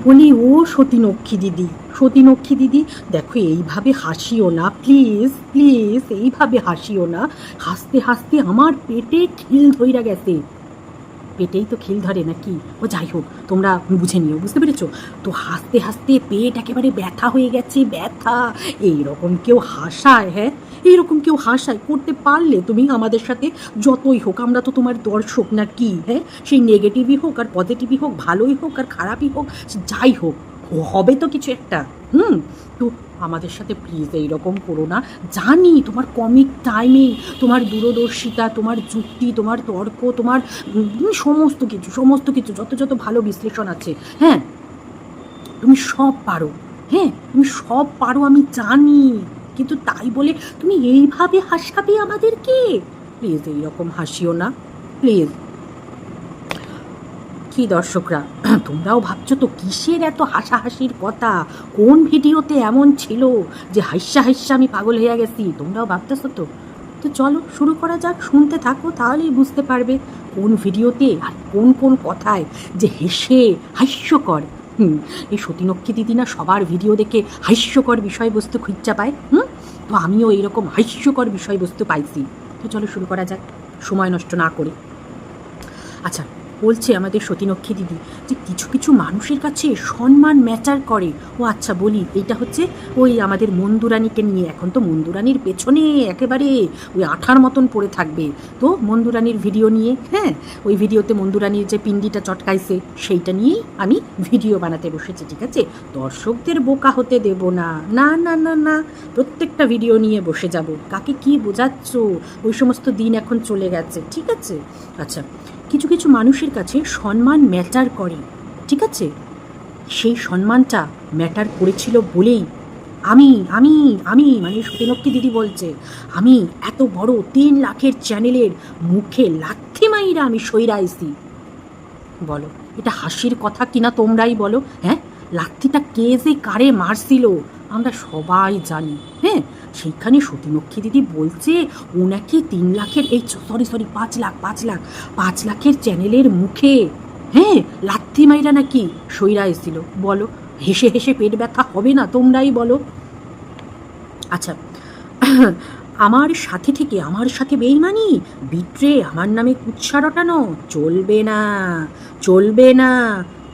বলি, ও সতীনক্ষী দিদি, সতীনক্ষী দিদি, দেখো এইভাবে হাসিও না প্লিজ প্লিজ, এইভাবে হাসিও না। হাসতে হাসতে আমার পেটে খিল ধইরা গেছে। পেটেই তো খিল ধরে নাকি, ও যাই হোক, তোমরা বুঝে নিও, বুঝতে পেরেছো তো? হাসতে হাসতে পেট একেবারে ব্যথা হয়ে গেছে, ব্যথা। এইরকম কেউ হাসায়? হ্যাঁ, এইরকম কেউ হাসায়? করতে পারলে তুমি আমাদের সাথে, যতই হোক আমরা তো তোমার দর্শক না কি? হ্যাঁ, সেই নেগেটিভই হোক আর পজিটিভই হোক, ভালোই হোক আর খারাপই হোক, যাই হোক, হবে তো কিছু একটা। তো আমাদের সাথে প্লিজ এইরকম করো না। জানি তোমার কমিক টাইমিং, তোমার দূরদর্শিতা, তোমার যুক্তি, তোমার তর্ক, তোমার সমস্ত কিছু সমস্ত কিছু যত যত ভালো বিশ্লেষণ আছে, হ্যাঁ তুমি সব পারো, হ্যাঁ তুমি সব পারো, আমি জানি। কিন্তু তাই বলে তুমি এইভাবে হাসাবে আমাদেরকে? প্লিজ এইরকম হাসিও না প্লিজ। কি দর্শকরা, তোমরাও ভাবছো তো কিসের এত হাসাহাসির কথা? কোন ভিডিওতে এমন ছিল যে হাস্যা হাস্যা আমি পাগল হয়ে গেছি? তোমরাও ভাবতেছো তো? তো চলো শুরু করা যাক, শুনতে থাকো, তাহলেই বুঝতে পারবে কোন ভিডিওতে আর কোন কোন কথায় যে হেসে হাস্যকর। এই সতীনক্ষী দিদি না সবার ভিডিও দেখে হাস্যকর বিষয়বস্তু খুঁজা পায়। তো আমিও এইরকম হাস্যকর বিষয়বস্তু পাইছি। তো চলো শুরু করা যাক, সময় নষ্ট না করে। আচ্ছা, বলছে আমাদের সতীনক্ষী দিদি যে কিছু কিছু মানুষের কাছে সম্মান ম্যাটার করে। ও আচ্ছা বলি, এইটা হচ্ছে ওই আমাদের মন্দুরানীকে নিয়ে। এখন তো মন্দুরানীর পেছনে একেবারে ওই আঠার মতন পড়ে থাকবে। তো মন্দুরানীর ভিডিও নিয়ে, হ্যাঁ, ওই ভিডিওতে মন্দুরানীর যে পিন্ডিটা চটকাইছে সেইটা নিয়েই আমি ভিডিও বানাতে বসেছি, ঠিক আছে? দর্শকদের বোকা হতে দেব না, না না না না, প্রত্যেকটা ভিডিও নিয়ে বসে যাব। কাকে কি বোঝাচ্ছ? ওই সমস্ত দিন এখন চলে গেছে, ঠিক আছে? আচ্ছা, কিছু কিছু মানুষের কাছে সম্মান ম্যাটার করে, ঠিক আছে? সেই সম্মানটা ম্যাটার করেছিল বলেই আমি আমি আমি মানে সতীনক্ষী দিদি বলছে, আমি এত বড় 3 লাখের চ্যানেলের মুখে লাথি মাইরা আমি সইরাইছি। বলো, এটা হাসির কথা কিনা তোমরাই বলো। হ্যাঁ, লাথিটা কে যে কারে মারছিল আমরা সবাই জানি। হ্যাঁ, সেইখানে সতীনক্ষী দিদি বলছে ও নাকি 3 লাখের, এই সরি 5 লাখের চ্যানেলের মুখে, হ্যাঁ, লাথি মাইরা নাকি সইরা এসেছিল। বলো, হেসে হেসে পেট ব্যথা হবে না? তোমরাই বলো। আচ্ছা, আমার সাথে থেকে আমার সাথে বেইমানি, বিট্রে, আমার নামে কুৎসা রটানো চলবে না, চলবে না।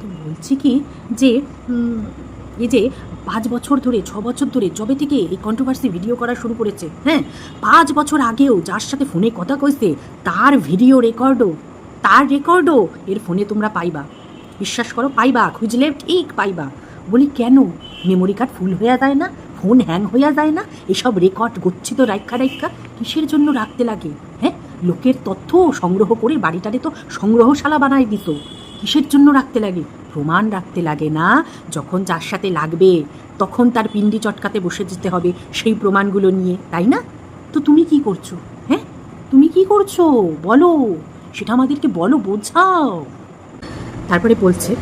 তো বলছি কি যে এই যে 5 বছর ধরে 6 বছর ধরে যবে থেকে এই কন্ট্রোভার্সি ভিডিও করা শুরু করেছে, হ্যাঁ, 5 বছর আগেও যার সাথে ফোনে কথা কইছে তার ভিডিও রেকর্ডও এর ফোনে তোমরা পাইবা। বিশ্বাস করো, পাইবা, খুঁজলে ঠিক পাইবা। বলি কেন? মেমোরি কার্ড ফুল হয়ে যায় না? ফোন হ্যাং হইয়া যায় না? এসব রেকর্ড গচ্ছিত রাইখা কিসের জন্য রাখতে লাগে? হ্যাঁ, লোকের তথ্য সংগ্রহ করে বাড়িটারে তো সংগ্রহশালা বানাই দিত। কিসের জন্য রাখতে লাগে? প্রমাণ রাখতে লাগে না? যখন যার সাথে লাগবে তখন তার পিন্ডি চটকাতে বসে যেতে হবে সেই প্রমাণগুলো নিয়ে, তাই না? তো তুমি কি করছো? হ্যাঁ, তুমি কি করছো বলো, সেটা আমাদেরকে বলো, বোঝাও। তারপরে বলছে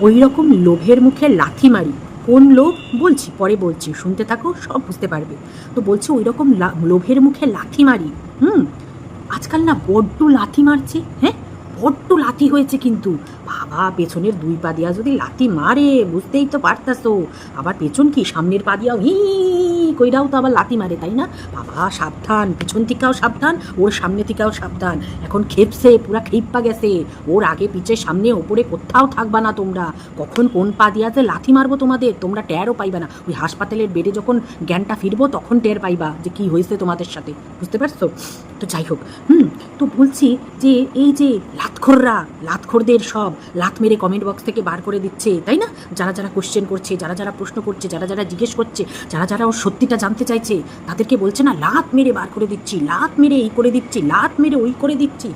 ওই রকম লোভের মুখে লাথি মারি। কোন লোভ বলছি, পরে বলছি, শুনতে থাকো, সব বুঝতে পারবে। তো বলছে ওই রকম লোভের মুখে লাথি মারি। আজকাল না বড্ড লাথি মারছে, হ্যাঁ, বড্ড লাথি হয়েছে কিন্তু। বাবা, পেছনের 2 পা দিয়া যদি লাথি মারে বুঝতেই তো পারতাছো। আবার পেছন কি, সামনের পা দিয়াও হি কইরাও তো আবার লাথি মারে, তাই না? বাবা সাবধান, পেছন থেকেও সাবধান, ওর সামনে থেকেও সাবধান। এখন খেপছে, পুরা খেপা গেছে। ওর আগে পিছে সামনে ওপরে কোথাও থাকবা না তোমরা। কখন কোন পা দিয়া যে লাথি মারবো তোমাদের তোমরা টেরও পাইবা না। ওই হাসপাতালের বেডে যখন জ্ঞানটা ফিরবো তখন টের পাইবা যে কি হয়েছে তোমাদের সাথে, বুঝতে পারছো? তো যাই হোক, তো বলছি যে এই যে লাতখোরদের সব লাত মেরে কমেন্ট বক্স থেকে বার করে দিচ্ছে, তাই না? যারা যারা কোশ্চেন করছে, যারা যারা প্রশ্ন করছে, যারা যারা জিজ্ঞেস করছে, যারা যারা ওর সত্যিটা জানতে চাইছে, তাদেরকে বলছে না লাত মেরে বার করে দিচ্ছি, লাত মেরে এই করে দিচ্ছি, লাত মেরে ওই করে দিচ্ছি।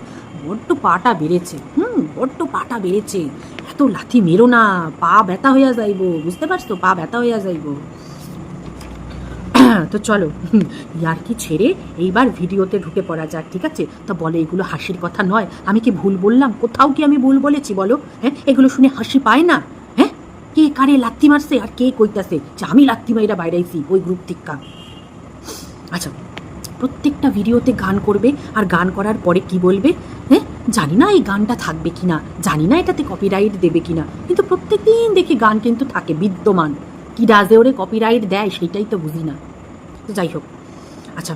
বড্ড পাটা বেড়েছে, বড্ড পাটা বেড়েছে। এত লাথি মেরো না, পা ব্যথা হইয়া যাইব, বুঝতে পারছো? পা ব্যথা হইয়া যাইব। তো চলো, ইয়ার্কি ছেড়ে এইবার ভিডিওতে ঢুকে পড়া যাক, ঠিক আছে? তা বলে এগুলো হাসির কথা নয়, আমি কি ভুল বললাম? কোথাও কি আমি ভুল বলেছি বলো? হ্যাঁ, এগুলো শুনে হাসি পায় না? হ্যাঁ, কে কারে লাত্তি মারছে আর কে কইতাছে যে আমি লাত্তি মাইরা বাইরাইছি ওই গ্রুপ থেকে? আচ্ছা, প্রত্যেকটা ভিডিওতে গান করবে আর গান করার পরে কি বলবে? হ্যাঁ, জানি না এই গানটা থাকবে কিনা, জানি না এটাতে কপিরাইট দেবে কিনা, কিন্তু প্রত্যেক দিন দেখি গান কিন্তু থাকে বিদ্যমান। কি ডাজে ওরে কপিরাইট দেয় সেইটাই তো বুঝি না। তো যাই হোক, আচ্ছা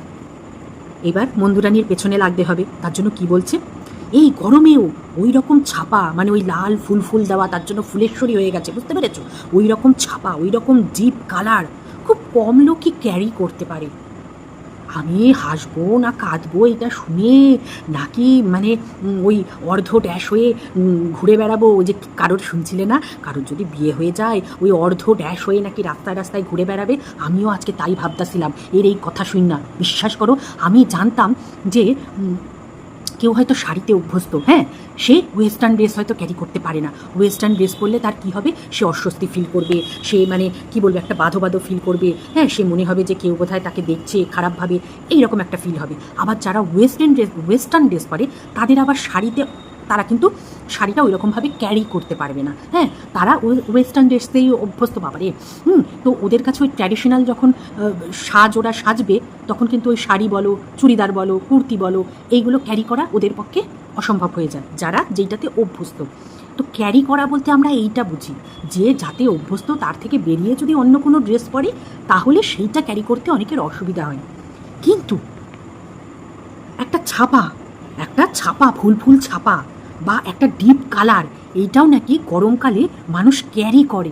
এবার মন্দুরানির পেছনে লাগতে হবে। তার জন্য কি বলছে, এই গরমেও ওই রকম ছাপা, মানে ওই লাল ফুল ফুল দেওয়া, তার জন্য ফুলেশ্বরী হয়ে গেছে, বুঝতে পেরেছো? ওই রকম ছাপা, ওই রকম ডিপ কালার খুব কম লোকই ক্যারি করতে পারে। আমি হাসবো না কাঁদবো এটা শুনে, নাকি মানে ওই অর্ধ ড্যাশ হয়ে ঘুরে বেড়াবো? ওই যে কারোর শুনছিলে না, কারোর যদি বিয়ে হয়ে যায় ওই অর্ধ ড্যাশ হয়ে নাকি রাস্তায় রাস্তায় ঘুরে বেড়াবে। আমিও আজকে তাই ভাবতেছিলাম এর এই কথা শুন না। বিশ্বাস করো, আমি জানতাম যে কেউ হয়তো শাড়িতে অভ্যস্ত, হ্যাঁ, সে ওয়েস্টার্ন ড্রেস হয়তো ক্যারি করতে পারে না। ওয়েস্টার্ন ড্রেস পরলে তার কী হবে, সে অস্বস্তি ফিল করবে, সে মানে কি বলবে, একটা বাঁধো বাঁধো ফিল করবে, হ্যাঁ, সে মনে হবে যে কেউ বোধহয় তাকে দেখছে খারাপভাবে, এইরকম একটা ফিল হবে। আবার যারা ওয়েস্টার্ন ড্রেস পরে তাদের আবার শাড়িতে, তারা কিন্তু শাড়িটা ওই রকমভাবে ক্যারি করতে পারবে না, হ্যাঁ, তারা ওয়েস্টার্ন ড্রেসতেই অভ্যস্ত বাবারে। তো ওদের কাছে ওই ট্র্যাডিশনাল যখন ওরা সাজবে, তখন কিন্তু ওই শাড়ি বলো, চুড়িদার বলো, কুর্তি বলো, এইগুলো ক্যারি করা ওদের পক্ষে অসম্ভব হয়ে যায়, যারা যেইটাতে অভ্যস্ত। তো ক্যারি করা বলতে আমরা এইটা বুঝি যে যাতে অভ্যস্ত তার থেকে বেরিয়ে যদি অন্য কোনো ড্রেস পরে, তাহলে সেইটা ক্যারি করতে অনেকের অসুবিধা হয়। কিন্তু একটা ছাপা ফুল ফুল ছাপা বা একটা ডিপ কালার, এইটাও নাকি গরমকালে মানুষ ক্যারি করে।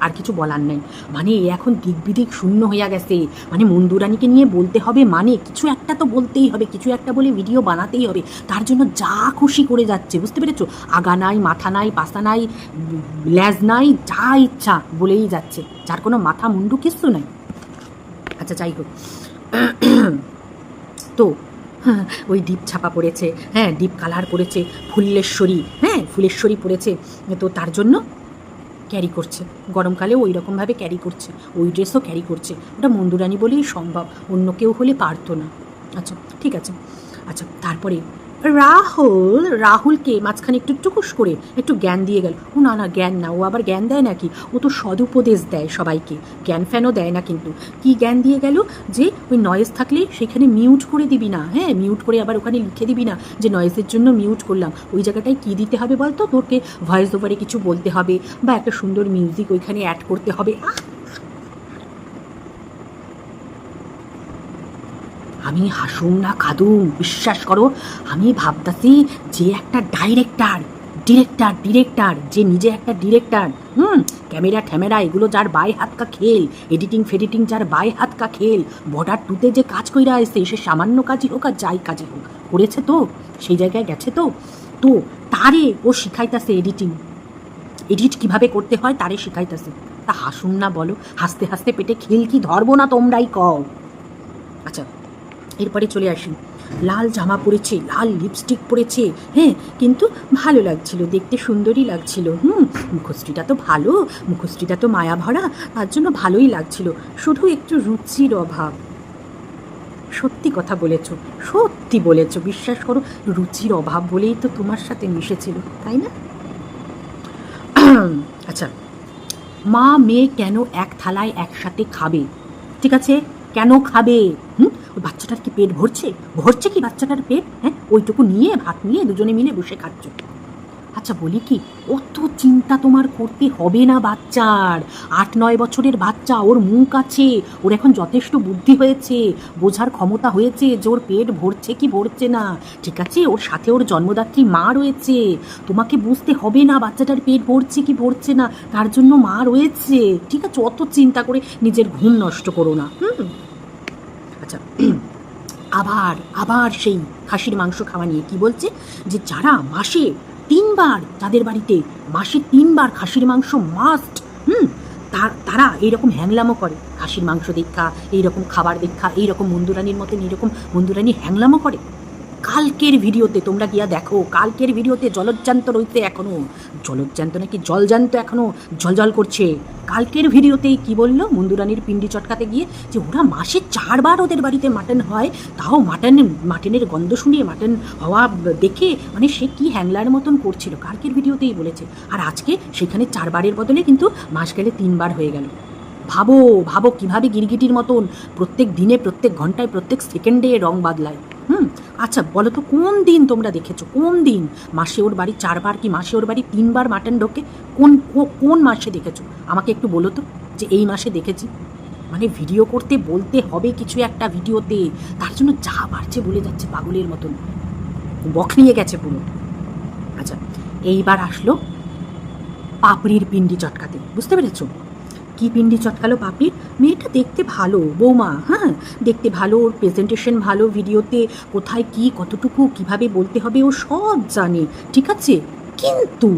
আর কিছু বলার নাই, মানে এখন দিক বিদিক শূন্য হইয়া গেছে। মানে মন্দুরানীকে নিয়ে বলতে হবে, মানে কিছু একটা তো বলতেই হবে, কিছু একটা বলে ভিডিও বানাতেই হবে। তার জন্য যা খুশি করে যাচ্ছে, বুঝতে পেরেছো? আগা নাই, মাথা নাই, পাশা নাই, ল্যাজ নাই, যা ইচ্ছা বলেই যাচ্ছে, যার কোনো মাথা মুন্ডু কিছু নাই। আচ্ছা যাই হোক, তো ওই ডিপ ছাপা পড়েছে, হ্যাঁ, ডিপ কালার করেছে, ফুলেশ্বরী পড়েছে, তো তার জন্য ক্যারি করছে, গরমকালেও ওই রকমভাবে ক্যারি করছে, ওই ড্রেসও ক্যারি করছে। ওটা মন্দুরানী বলেই সম্ভব, অন্য কেউ হলে পারতো না। আচ্ছা ঠিক আছে, আচ্ছা তারপরে রাহুলকে মাঝখানে একটু টুকুস করে একটু জ্ঞান দিয়ে গেল। ও না না, জ্ঞান না, ও আবার জ্ঞান দেয় নাকি, ও তো সদুপদেশ দেয় সবাইকে, জ্ঞান ফ্যানও দেয় না। কিন্তু কি জ্ঞান দিয়ে গেল, যে ওই নয়েজ থাকলে সেখানে মিউট করে দিবি না, হ্যাঁ, মিউট করে আবার ওখানে লিখে দিবি না যে নয়েজের জন্য মিউট করলাম। ওই জায়গাটায় কী দিতে হবে বলতো, তোকে ভয়েস ওভারে কিছু বলতে হবে বা একটা সুন্দর মিউজিক ওইখানে অ্যাড করতে হবে। আমি হাসুম না কাঁদুম, বিশ্বাস করো, আমি ভাবতাছি যে একটা ডিরেক্টর যে নিজে একটা ডিরেক্টর, ক্যামেরা ঠ্যামেরা এগুলো যার বাই হাত কা খেল, এডিটিং ফেডিটিং যার বাই হাত কা খেল, বর্ডার টুতে যে কাজ কইরা আসছে, সে সামান্য কাজই হোক আর যাই কাজই হোক করেছে, তো সেই জায়গায় গেছে, তো তারে ও শিখাইতাছে এডিট কিভাবে করতে হয়, তারে শিখাইতাছে। তা হাসুম না বলো, হাসতে হাসতে পেটে খিল কি ধরবো না তোমরাই কও। আচ্ছা এরপরে চলে আসি, লাল জামা পরেছে, লাল লিপস্টিক পরেছে, হ্যাঁ, কিন্তু ভালো লাগছিল, দেখতে সুন্দরই লাগছিল। মুখশ্রীটা তো ভালো, মুখশ্রীটা তো মায়া ভরা, তার জন্য ভালোই লাগছিল, শুধু একটু রুচির অভাব। সত্যি কথা বলেছ, সত্যি বলেছ, বিশ্বাস করো, রুচির অভাব বলেই তো তোমার সাথে মিশেছিল, তাই না? আচ্ছা, মা মেয়ে কেন এক থালায় একসাথে খাবে? ঠিক আছে, কেন খাবে? ওই বাচ্চাটার কি পেট ভরছে কি বাচ্চাটার পেট? হ্যাঁ, ওইটুকু নিয়ে ভাত নিয়ে দুজনে মিলে বসে খাচ্ছ। আচ্ছা বলি কি, অত চিন্তা তোমার করতে হবে না বাচ্চার। 8-9 বছরের বাচ্চা, ওর মুখ আছে, ওর এখন যথেষ্ট বুদ্ধি হয়েছে, বোঝার ক্ষমতা হয়েছে যে ওর পেট ভরছে কি ভরছে না। ঠিক আছে, ওর সাথে ওর জন্মদাত্রী মা রয়েছে, তোমাকে বুঝতে হবে না বাচ্চাটার পেট ভরছে কি ভরছে না, তার জন্য মা রয়েছে। ঠিক আছে, অত চিন্তা করে নিজের ঘুম নষ্ট করো না। আচ্ছা আবার সেই খাসির মাংস খাওয়া নিয়ে কি বলছে, যে যারা মাসে 3 বার, যাদের বাড়িতে মাসে 3 বার খাসির মাংস মাস্ট, তারা এইরকম হ্যাংলামো করে, খাসির মাংস দেখা, এইরকম খাবার দেখা, এইরকম মন্দুরানির মতন এইরকম মন্দুরানি হ্যাংলামো করে। কালকের ভিডিওতে তোমরা গিয়া দেখো, কালকের ভিডিওতে জলজ্জান্ত রইতে এখনও, জলজ্জান্ত নাকি জলজান্ত এখনও জলজল করছে। কালকের ভিডিওতেই কি বললো, মন্দুরানির পিন্ডি চটকাতে গিয়ে, যে ওরা মাসে 4 বার ওদের বাড়িতে মাটন হয়, তাও মাটনের গন্ধ শুনিয়ে, মাটন হওয়া দেখে মানে সে কি হ্যাংলার মতন করছিল, কালকের ভিডিওতেই বলেছে। আর আজকে সেখানে 4 বারের বদলে কিন্তু মাস গেলে 3 বার হয়ে গেল। ভাবো কিভাবে গিরগিটির মতন প্রত্যেক দিনে, প্রত্যেক ঘন্টায়, প্রত্যেক সেকেন্ডে রং বদলায়। আচ্ছা বলো তো কোন দিন তোমরা দেখেছো, কোন দিন মাসে ওর বাড়ি 4 বার কি মাসে ওর বাড়ি 3 বার মাটন ঢোকে? কোন মাসে দেখেছো আমাকে একটু বলো তো, যে এই মাসে দেখেছি। মানে ভিডিও করতে বলতে হবে কিছু একটা ভিডিওতে, তার জন্য যা বাড়ছে বলে যাচ্ছে পাগলের মতন, বক নিয়ে গেছে পুরো। আচ্ছা, এইবার আসলো পাপড়ির পিন্ডি চটকাতে, বুঝতে পেরেছো? কি পিন্ডি চটকালো পাপড়ির? মেয়েটা দেখতে ভালো বৌমা, হ্যাঁ দেখতে ভালো, ওর প্রেজেন্টেশন ভালো, ভিডিওতে কোথায় কি কতটুকু কিভাবে বলতে হবে ও সব জানে, ঠিক আছে। কিন্তু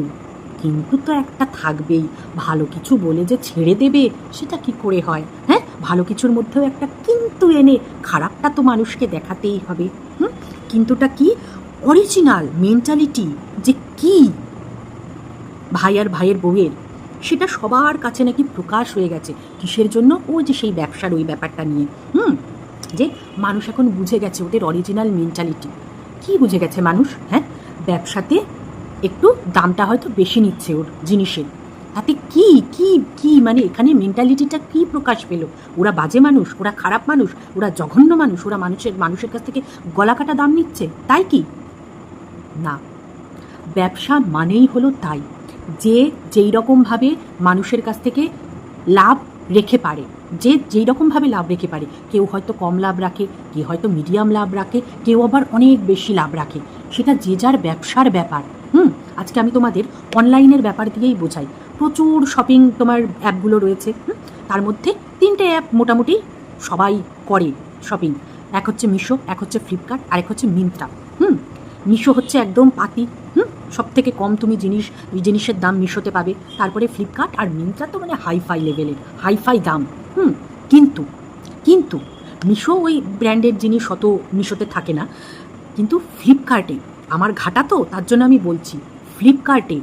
কিন্তু তো একটা থাকবেই, ভালো কিছু বলে যে ছেড়ে দেবে সেটা কি করে হয়? হ্যাঁ, ভালো কিছুর মধ্যেও একটা কিন্তু এনে খারাপটা তো মানুষকে দেখাতেই হবে। হুম, কিন্তুটা কি? অরিজিনাল মেন্টালিটি যে কি ভাই আর ভাইয়ের বউয়ের, সেটা সবার কাছে নাকি প্রকাশ হয়ে গেছে। কিসের জন্য? ও যে সেই ব্যবসার ওই ব্যাপারটা নিয়ে। যে মানুষ এখন বুঝে গেছে ওদের অরিজিনাল মেন্টালিটি। কি বুঝে গেছে মানুষ? হ্যাঁ, ব্যবসাতে একটু দামটা হয়তো বেশি নিচ্ছে ওর জিনিসের, তাতে কি কি কি মানে এখানে মেন্টালিটিটা কি প্রকাশ পেল? ওরা বাজে মানুষ, ওরা খারাপ মানুষ, ওরা জঘন্য মানুষ, ওরা মানুষের কাছ থেকে গলা কাটা দাম নিচ্ছে, তাই কি? না, ব্যবসা মানেই হলো তাই, যে যেই রকমভাবে মানুষের কাছ থেকে লাভ রেখে পারে, যে যেই রকমভাবে লাভ রেখে পারে। কেউ হয়তো কম লাভ রাখে, কেউ হয়তো মিডিয়াম লাভ রাখে, কেউ আবার অনেক বেশি লাভ রাখে, সেটা যে যার ব্যবসার ব্যাপার। আজকে আমি তোমাদের অনলাইনের ব্যাপার দিয়েই বোঝাই। প্রচুর শপিং তোমার অ্যাপগুলো রয়েছে, তার মধ্যে 3টে অ্যাপ মোটামুটি সবাই করে শপিং। এক হচ্ছে মিশো, এক হচ্ছে ফ্লিপকার্ট, আর এক হচ্ছে মিন্ত্রা। মিশো হচ্ছে একদম পাতি, সব থেকে কম তুমি জিনিসের দাম মিশোতে পাবে। তারপরে ফ্লিপকার্ট আর মিন্ত্রা তো মানে হাইফাই লেভেলের, হাইফাই দাম। কিন্তু কিন্তু মিশো ওই ব্র্যান্ডের জিনিস অত মিশোতে থাকে না। কিন্তু ফ্লিপকার্টে আমার ঘাটা তো, তার জন্য আমি বলছি, ফ্লিপকার্টে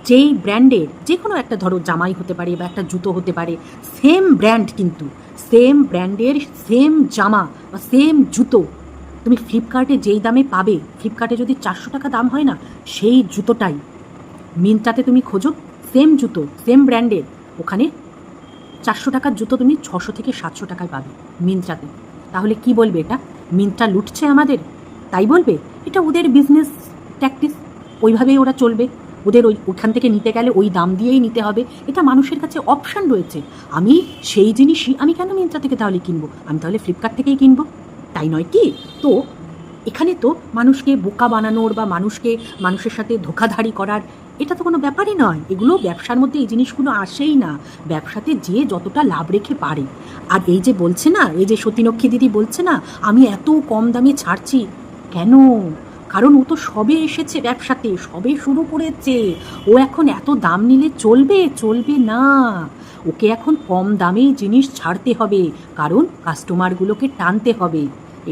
যেই ব্র্যান্ডের যে কোনো একটা, ধরো জামাই হতে পারে বা একটা জুতো হতে পারে, সেম ব্র্যান্ড কিন্তু সেম ব্র্যান্ডের সেম জামা বা সেম জুতো তুমি ফ্লিপকার্টে যেই দামে পাবে, ফ্লিপকার্টে যদি 400 টাকা দাম হয় না, সেই জুতোটাই মিন্ত্রাতে তুমি খোঁজো, সেম জুতো সেম ব্র্যান্ডের, ওখানে 400 টাকার জুতো তুমি 600 থেকে 700 টাকায় পাবে মিন্ত্রাতে। তাহলে কি বলবে? এটা মিন্ত্রা লুটছে আমাদের, তাই বলবে? এটা ওদের বিজনেস ট্যাকটিস, ওইভাবেই ওরা চলবে। ওদের ওইখান থেকে নিতে গেলে ওই দাম দিয়েই নিতে হবে, এটা মানুষের কাছে অপশান রয়েছে। আমি সেই জিনিসই আমি কেন মিন্ত্রা থেকে তাহলে কিনবো? আমি তাহলে ফ্লিপকার্ট থেকেই কিনবো, তাই নয় কি? তো এখানে তো মানুষকে বোকা বানানোর বা মানুষের সাথে ধোঁকাধাড়ি করার এটা তো কোনো ব্যাপারই নয়। এগুলো ব্যবসার মধ্যে এই জিনিসগুলো আসেই না। ব্যবসাতে যে যতটা লাভ রেখে পারে। আর এই যে বলছে না, এই যে সতীনক্ষী দিদি বলছে না আমি এত কম দামে ছাড়ছি, কেন? কারণ ও তো সবে এসেছে ব্যবসাতে, সবে শুরু করেছে। ও এখন এত দাম নিলে চলবে না। ওকে এখন কম দামেই জিনিস ছাড়তে হবে, কারণ কাস্টমারগুলোকে টানতে হবে।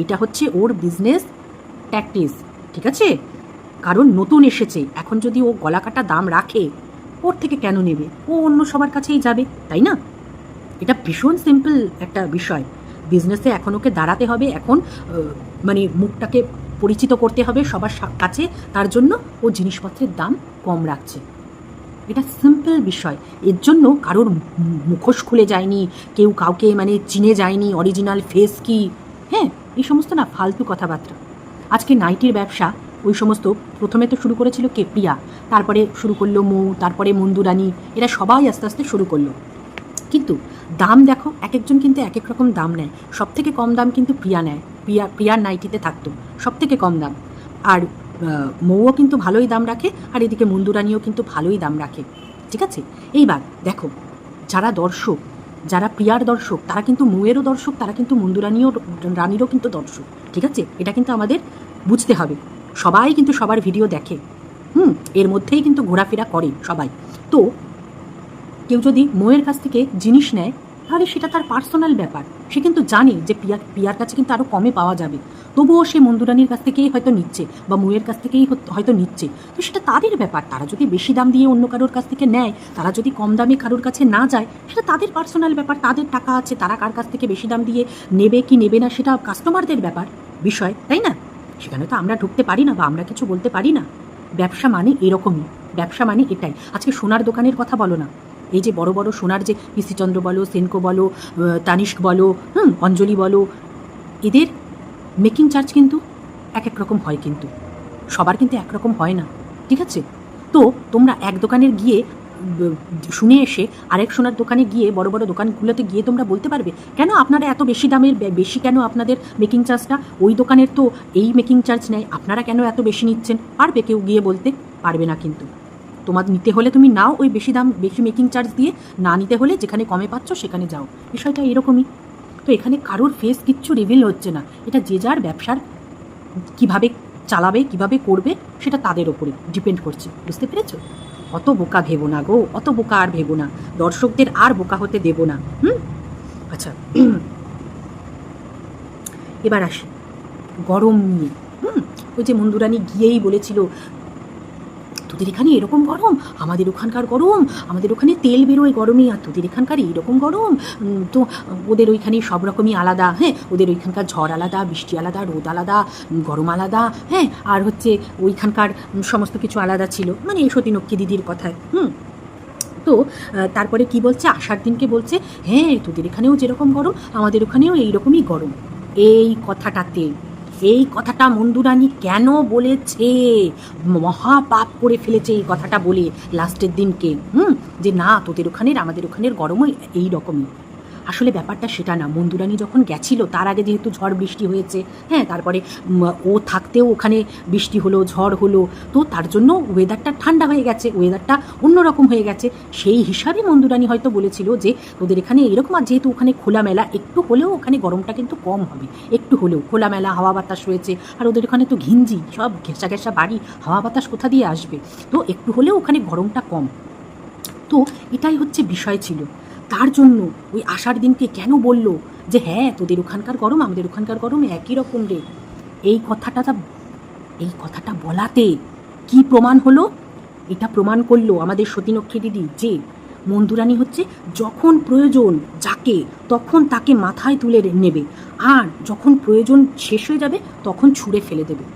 এটা হচ্ছে ওর বিজনেস ট্যাকটিস, ঠিক আছে? কারণ নতুন এসেছে, এখন যদি ও গলাকাটা দাম রাখে, ওর থেকে কেন নেবে? ও অন্য সবার কাছেই যাবে, তাই না? এটা ভীষণ সিম্পল একটা বিষয়। বিজনেসে এখন ওকে দাঁড়াতে হবে, এখন মানে মুখটাকে পরিচিত করতে হবে সবার কাছে, তার জন্য ও জিনিসপত্রের দাম কম রাখছে। এটা সিম্পল বিষয়। এর জন্য কারোর মুখোশ খুলে যায়নি, কেউ কাউকে মানে চিনে যায়নি অরিজিনাল ফেস কি। হ্যাঁ, এই সমস্ত না ফালতু কথাবার্তা। আজকে নাইটির ব্যবসা, ওই সমস্ত প্রথমে তো শুরু করেছিল কে? প্রিয়া, তারপরে শুরু করলো মৌ, তারপরে মন্দুরানী, এরা সবাই আস্তে আস্তে শুরু করলো। কিন্তু দাম দেখো, এক একজন কিন্তু এক এক রকম দাম নেয়। সব থেকে কম দাম কিন্তু প্রিয়া নেয়, প্রিয়ার নাইটিতে থাকতো সব থেকে কম দাম। আর মৌও কিন্তু ভালোই দাম রাখে, আর এদিকে মন্দুরানীও কিন্তু ভালোই দাম রাখে, ঠিক আছে? এইবার দেখো, যারা দর্শক, যারা প্রিয়ার দর্শক, তারা কিন্তু মৌয়েরও দর্শক, তারা কিন্তু রানীরও কিন্তু দর্শক, ঠিক আছে? এটা কিন্তু আমাদের বুঝতে হবে। সবাই কিন্তু সবার ভিডিও দেখে, এর মধ্যেই কিন্তু ঘোরাফেরা করে সবাই। তো কেউ যদি মৌয়ের কাছ থেকে জিনিস নেয়, তাহলে সেটা তার পার্সোনাল ব্যাপার। সে কিন্তু জানে যে প্রিয়ার কাছে কিন্তু আরও কমে পাওয়া যাবে, তবুও সে মন্দুরানীর কাছ থেকেই হয়তো নিচ্ছে বা মৌয়ের কাছ থেকেই হয়তো নিচ্ছে। তো সেটা তাদের ব্যাপার। তারা যদি বেশি দাম দিয়ে অন্য কারোর কাছ থেকে নেয়, তারা যদি কম দামে কারোর কাছে না যায়, সেটা তাদের পার্সোনাল ব্যাপার। তাদের টাকা আছে, তারা কার কাছ থেকে বেশি দাম দিয়ে নেবে কি নেবে না, সেটা কাস্টমারদের ব্যাপার বিষয়, তাই না? সেখানে তো আমরা ঢুকতে পারি না বা আমরা কিছু বলতে পারি না। ব্যবসা মানে এরকমই, ব্যবসা মানে এটাই। আজকে সোনার দোকানের কথা বলো না, এই যে বড় বড় সোনার, যে পিসিচন্দ্র বলো, সেনকো বলো, তানিস্ক বলো, অঞ্জলি বলো, এদের মেকিং চার্জ কিন্তু এক এক রকম হয়, কিন্তু সবার কিন্তু একরকম হয় না, ঠিক আছে? তো তোমরা এক দোকানের গিয়ে শুনে এসে আরেক সোনার দোকানে গিয়ে, বড় বড় দোকানগুলোতে গিয়ে তোমরা বলতে পারবে কেন আপনারা এত বেশি দামের, বেশি কেন আপনাদের মেকিং চার্জটা? ওই দোকানের তো এই মেকিং চার্জ নেয়, আপনারা কেন এত বেশি নিচ্ছেন? পারবে কেউ গিয়ে বলতে? পারবে না। কিন্তু তোমার নিতে হলে তুমি নাও ওই বেশি দাম, বেশি মেকিং চার্জ দিয়ে, না নিতে হলে যেখানে কমে পাচ্ছ সেখানে যাও। বিষয়টা এরকমই। তো এখানে কারোর ফেস কিচ্ছু রিভিল হচ্ছে না, এটা যে যার ব্যবসার কিভাবে চালাবে, কিভাবে করবে, সেটা তাদের ওপরে ডিপেন্ড করছে। বুঝতে পেরেছ? অত বোকা ভেবো না গো, অত বোকা আর ভেবো না, দর্শকদের আর বোকা হতে দেবো না। আচ্ছা, এবার আসি গরম নিয়ে। ওই যে মন্দুরানী গিয়েই বলেছিল তোদের এখানে এরকম গরম, আমাদের ওখানকার গরম, আমাদের ওখানে তেল বেরোয় গরমে, আর তোদের এখানকার এইরকম গরম। তো ওদের ওইখানে সব রকমই আলাদা, হ্যাঁ, ওদের ওইখানকার ঝড় আলাদা, বৃষ্টি আলাদা, রোদ আলাদা, গরম আলাদা, হ্যাঁ, আর হচ্ছে ওইখানকার সমস্ত কিছু আলাদা ছিল, মানে এই সতীনক্ষী দিদির কথায়। তো তারপরে কি বলছে, আষাঢ় দিনকে বলছে হ্যাঁ তোদের এখানেও যেরকম গরম আমাদের ওখানেও এইরকমই গরম। এই কথাটা মন্দুরানী কেন বলেছে? মহা পাপ করে ফেলেছে এই কথাটা বলে লাস্টের দিনকে, যে না তোদের ওখানের আমাদের ওখানের গরমও এই রকমই। আসলে ব্যাপারটা সেটা না। মন্দুরানী যখন গেছিল তার আগে যেহেতু ঝড় বৃষ্টি হয়েছে, হ্যাঁ, তারপরে ও থাকতেও ওখানে বৃষ্টি হলো, ঝড় হলো, তো তার জন্য ওয়েদারটা ঠান্ডা হয়ে গেছে, ওয়েদারটা অন্যরকম হয়ে গেছে। সেই হিসাবে মন্দুরানী হয়তো বলেছিল যে তোদের এখানে এরকম, আর যেহেতু ওখানে খোলামেলা, একটু হলেও ওখানে গরমটা কিন্তু কম হবে, একটু হলেও খোলামেলা হাওয়া বাতাস রয়েছে, আর ওদের ওখানে তো ঘিঞ্জি সব ঘেঁষা ঘেঁষা বাড়ি, হাওয়া বাতাস কোথা দিয়ে আসবে? তো একটু হলেও ওখানে গরমটা কম। তো এটাই হচ্ছে বিষয় ছিল। তার জন্য ওই আষাঢ় দিনকে কেন বলল যে হ্যাঁ তোদের ওখানকার গরম আমাদের ওখানকার গরম একই রকম রে? এই কথাটা বলাতে কি প্রমাণ হলো? এটা প্রমাণ করলো আমাদের সতীনক্ষী দিদি যে মন্দুরানী হচ্ছে যখন প্রয়োজন যাকে, তখন তাকে মাথায় তুলে নেবে, আর যখন প্রয়োজন শেষ হয়ে যাবে তখন ছুঁড়ে ফেলে দেবে।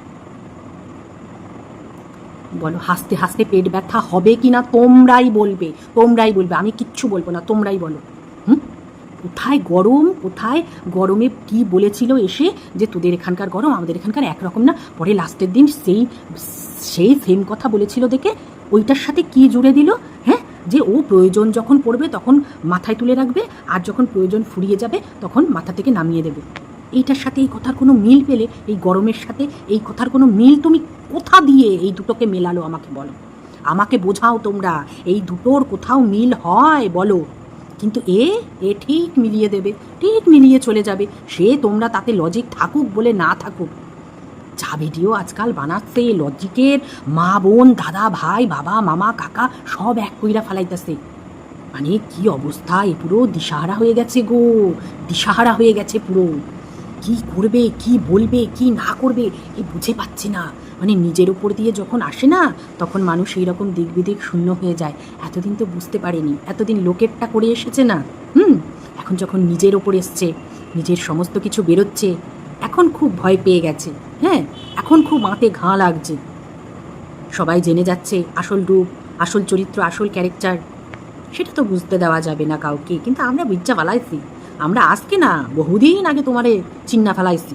বলো, হাসতে হাসতে পেট ব্যথা হবে কি না তোমরাই বলবে, আমি কিচ্ছু বলবো না, তোমরাই বলো। কোথায় গরম, কোথায় গরমে কি বলেছিল এসে যে তোদের এখানকার গরম আমাদের এখানকার একরকম না, পরে লাস্টের দিন সেই সেম কথা বলেছিল দেখে ওইটার সাথে কি জুড়ে দিল, হ্যাঁ, যে ও প্রয়োজন যখন পড়বে তখন মাথায় তুলে রাখবে, আর যখন প্রয়োজন ফুরিয়ে যাবে তখন মাথা থেকে নামিয়ে দেবে। এইটার সাথে এই কথার কোনো মিল পেলে, এই গরমের সাথে এই কথার কোনো মিল তুমি কোথা দিয়ে এই দুটোকে মেলালো? আমাকে বলো, আমাকে বোঝাও তোমরা, এই দুটোর কোথাও মিল হয় বলো। কিন্তু এ ঠিক মিলিয়ে দেবে, ঠিক মিলিয়ে চলে যাবে, সে তোমরা তাতে লজিক থাকুক বলে না থাকুক। যা ভিডিও আজকাল বানাচ্ছে লজিকের, মা বোন দাদা ভাই বাবা মামা কাকা সব এক কইরা ফেলাইতেছে। মানে কি অবস্থা, এ পুরো দিশাহারা হয়ে গেছে গো, দিশাহারা হয়ে গেছে পুরো। কি করবে, কি বলবে, কি না করবে এ বুঝে পাচ্ছে না। মানে নিজের উপর দিয়ে যখন আসে না তখন মানুষ এইরকম দিক বিদিক শূন্য হয়ে যায়। এতদিন তো বুঝতে পারেনি, এতদিন লোকেরটা করে এসেছে না, এখন যখন নিজের ওপর এসছে, নিজের সমস্ত কিছু বেরোচ্ছে, এখন খুব ভয় পেয়ে গেছে। হ্যাঁ, এখন খুব মাথে ঘা লাগছে। সবাই জেনে যাচ্ছে আসল রূপ, আসল চরিত্র, আসল ক্যারেক্টার, সেটা তো বুঝতে দেওয়া যাবে না কাউকে। কিন্তু আমরা বিজ্জা ফেলাইছি, আমরা আজকে না বহুদিন আগে তোমারে চিন্না ফেলাইছি।